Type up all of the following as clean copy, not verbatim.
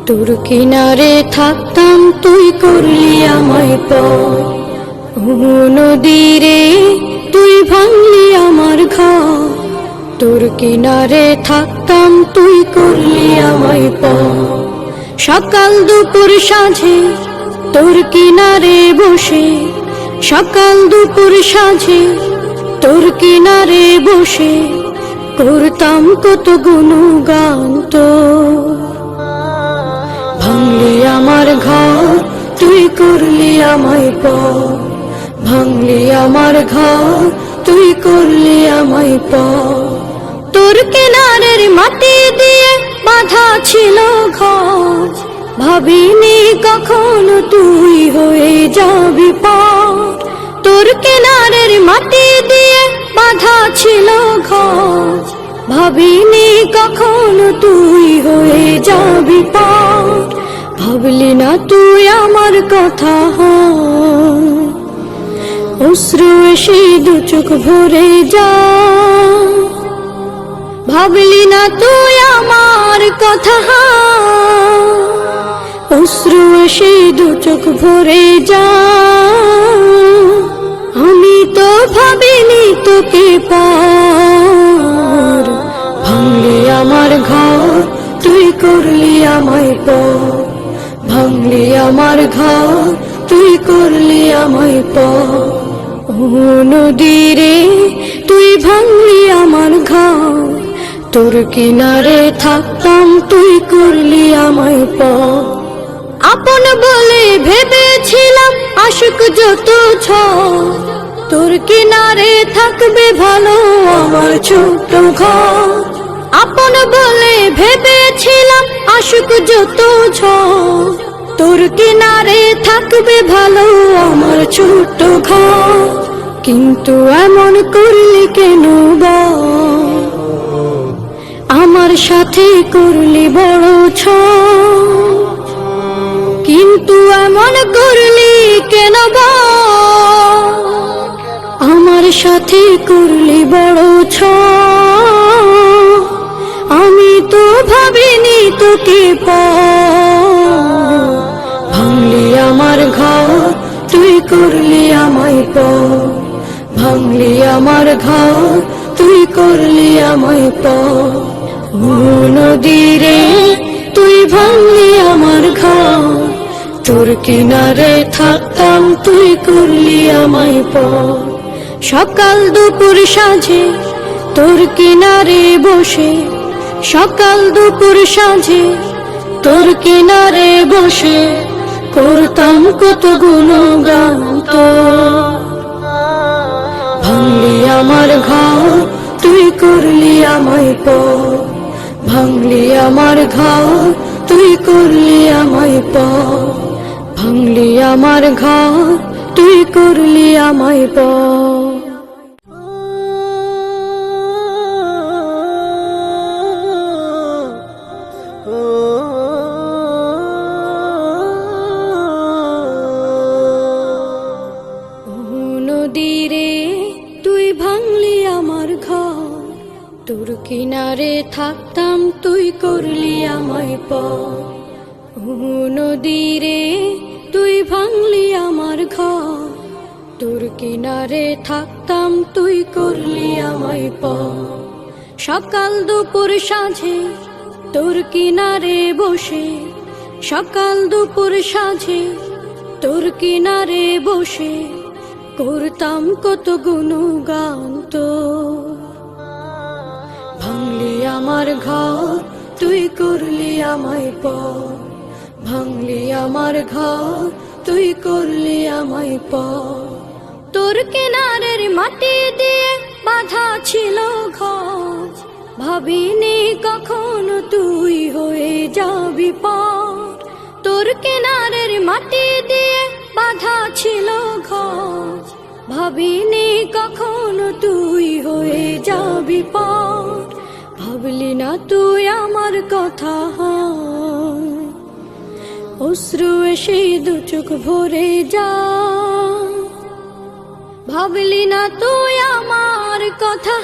তোর কিনারে থাকতাম তুই করলি আমায় পর। ও নদীরে তুই ভাঙলি আমার ঘর, তোর কিনারে থাকতাম তুই করলি আমায় পর। সকাল দুপুর সাঁঝে তোর কিনারে বসে, সকাল দুপুর সাঁঝে তোর কিনারে বসে করতাম কত গুণগান তোর। ভাঙলি আমার ঘর তুই করলি আমায় পর, ভাঙলি আমার ঘর তুই করলি আমায় পর। তোর কিনারের মাটি দিয়ে বাঁধা ছিল ঘর, ভাবিনি কখনো তুই হয়ে যাবি পার। তোর কিনারের মাটি দিয়ে বাঁধা ছিল ঘর, ভাবিনি কখনো তুই হয়ে যাবি পার। ভাবলি না তুই আমার কথা, অশ্রু এসে দু চোখ ভরে যা। ভাবলি না তুই আমার কথা, অশ্রু এসে দু চোখ ভরে যা। আমি তো ভাবিনি তোকে পার। ভাঙলি আমার ঘর তুই করলি আমায় পর, ভাঙলি আমার ঘর তুই করলি আমায় পর। ও নদীরে তুই ভাঙলি আমার ঘর, তোর কিনারে থাকতাম তুই করলি আমায় পর। আপন বলে ভেবেছিলাম আশুক যত ঝড়, তোর কিনারে থাকবে ভালো আমার ছোট্ট ঘর। আপন বলে ভেবেছিলাম আশুক যত ঝড়, তোর কিনারে থাকবে ভালো আমার ছোট্ট ঘর। কিন্তু এমন করলি কেন বল, আমার সাথে করলি বড় ছল। কিন্তু এমন করলি কেন বল, আমার সাথে করলি বড় ছল। আমি তো ভাবিনি তোকে পার। ভাঙলি আমার ঘর তুই করলি আমায় পর, ভাঙলি আমার ঘর তুই করলি আমায় পর। ও নদীরে তুই ভাঙলি আমার ঘর, তোর কিনারে থাকতাম তুই করলি আমায় পর। সকাল দুপুর সাঁঝে তোর কিনারে বসে, সকাল দুপুর সাঁঝে তোর কিনারে বসে করতাম কত গুণগান তোর। ভাঙলি আমার ঘর তুই করলি আমায় পর, ভাঙলি আমার ঘর তুই করলি আমায় পর। ভাঙলি আমার ঘর তুই করলি আমায় পর। নদীরে তুই ভাঙলি আমার ঘর, তোর কিনারে থাকতাম তুই করলি আমায় পর। ও নদীরে তুই ভাঙলি আমার ঘর, তোর কিনারে থাকতাম তুই করলি আমায় পর। সকাল দুপুর সাঁঝে তোর কিনারে বসে, সকাল দুপুর সাঁঝে তোর কিনারে বসে করতাম কত গুণগান তোর। ভাঙলি আমার ঘর তুই করলি আমায় পর, ভাঙলি আমার ঘর তুই করলি আমায় পর। তোর কিনারের মাটি দিয়ে বাঁধা ছিল ঘর, ভাবিনি কখনো তুই হয়ে যাবি পার। তোর কিনারের মাটি দিয়ে বাঁধা ছিল ঘর, ভাবিনি কখনো তুই হয়ে যাবি পার। ভাবলি না তুই আমার কথা, অশ্রু এসে দু চোখ ভরে যা। ভাবলি না তুই আমার কথা,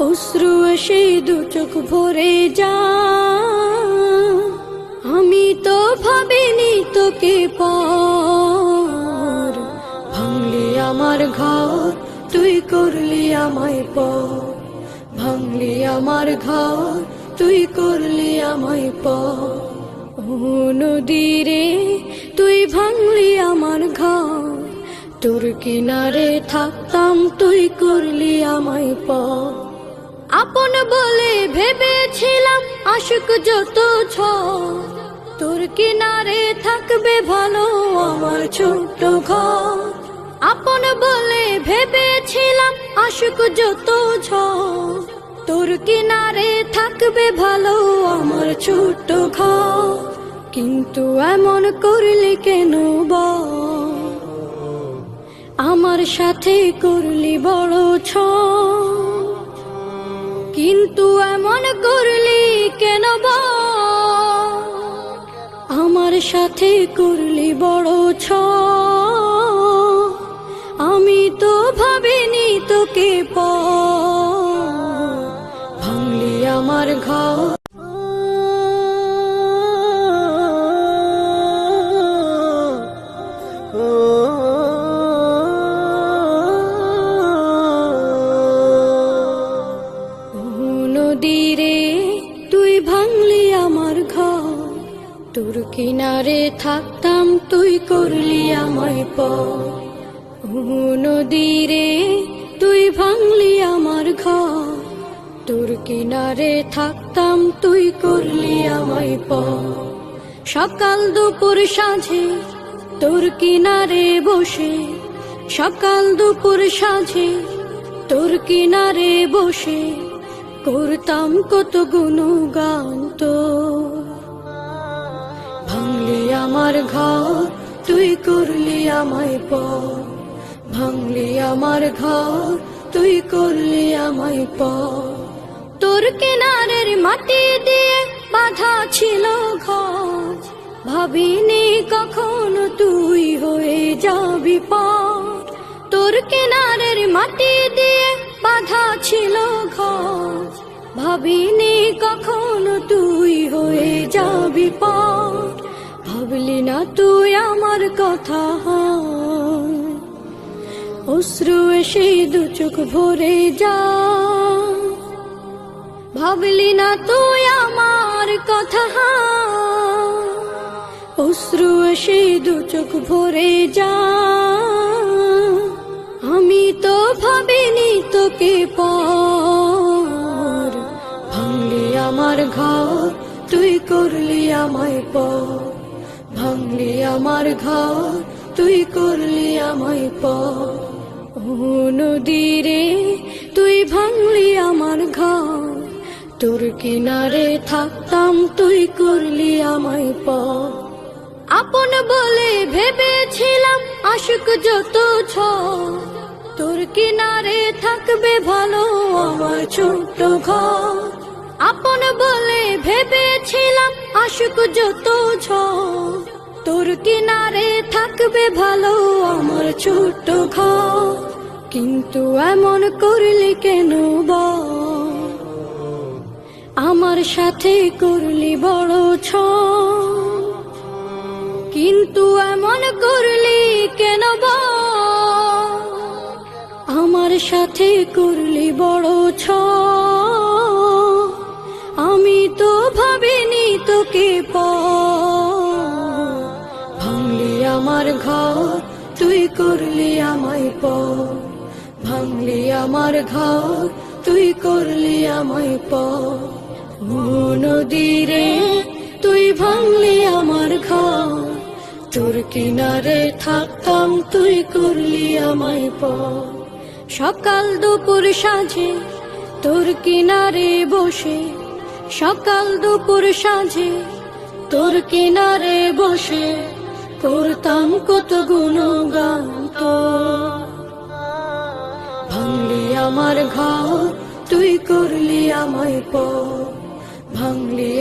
অশ্রু এসে দু চোখ ভরে যা। আমি তো ভাবিনি তোকে পার, ভাঙলি আমার ঘর তুই করলি আমায় পর, ভাঙলি আমার ঘর তুই করলি আমায় পর। ও নদী রে তুই ভাঙলি আমার ঘর, তোর কিনারে থাকতাম তুই করলি আমায় পর। আপন বলে ভেবেছিলাম আশুক যত ঝড়, তোর কিনারে থাকবে ভালো আমার ছোট্ট ঘর। আপন বলে ভেবেছিলাম আশুক যত ঝড়, তোর কিনারে থাকবে ভালো আমার ছোট্ট ঘর। কিন্তু এমন করলি কেন বল, আমার সাথে করলি বড় ছল। কিন্তু এমন করলি কেন বল, আমার সাথে করলি বড় ছল। আমি তো ভাবিনি তোকে পার, ভাঙলি আমার ঘর। নদী রে তুই ভাঙলি আমার ঘর, তোর কিনারে থাকতাম তুই করলি আমায় পর। নদী রে তুই ভাঙলি আমার ঘর, তোর কিনারে থাকতাম তুই করলি আমায় পর। সকাল দুপুর সাঁঝে তোর কিনারে বসে, সকাল দুপুর সাঁঝে তোর কিনারে বসে করতাম কত গুণগান তোর। ভাঙলি আমার ঘর তুই করলি আমায় পর, ভাঙলি আমার ঘর তুই করলি আমায় পর। তোর কিনারের মাটি দিয়ে বাঁধা ছিল ঘর, ভাবিনি কখনো তুই হয়ে যাবি পার। তোর কিনারের মাটি দিয়ে বাঁধা ছিল ঘর, ভাবিনি কখনো তুই হয়ে যাবি পার। ভাবলি না তুই আমার কথা, অশ্রু এসে দু চোখ ভরে যা। ভাবলি না তুই আমার কথা, অশ্রু এসে দু চোখ ভরে যা। আমি তো ভাবিনি তোকে পার, ভাঙলি আমার ঘর তুই করলি আমায় পর, ভাঙলি আমার ঘর তুই করলি আমায় পর। ও নদী রে তুই ভাঙলি আমার ঘর, তোর কিনারে থাকতাম তুই করলি আমায় পর। আপন বলে ভেবেছিলাম আশুক যত ঝড়, তোর কিনারে থাকবে ভালো আমার ছোট্ট ঘর। আপন বলে ভেবেছিলাম আশুক যত ঝড়, তোর কিনারে থাকবে ভালো আমার ছোট্ট ঘর। কিন্তু এমন করলি কেন বল, আমার সাথে করলি বড় ছল। কিন্তু এমন করলি কেন বল, আমার সাথে করলি বড় ছল। আমি তো ভাবিনি তোকে পার, ভাঙলি আমার ঘর তুই করলি আমায় পর, ভাঙলি আমার ঘর তুই করলি আমায় পর। নদী রে তুই ভাঙলি আমার ঘর, তোর কিনারে থাকতাম তুই করলি আমায় পর। সকাল দুপুর সাঁঝে তোর কিনারে বসে, সকাল দুপুর সাঁঝে তোর কিনারে বসে করতাম কত গুণগান তোর। ভাঙলি আমার ঘর তুই করলি আমায় পর, ভাঙলি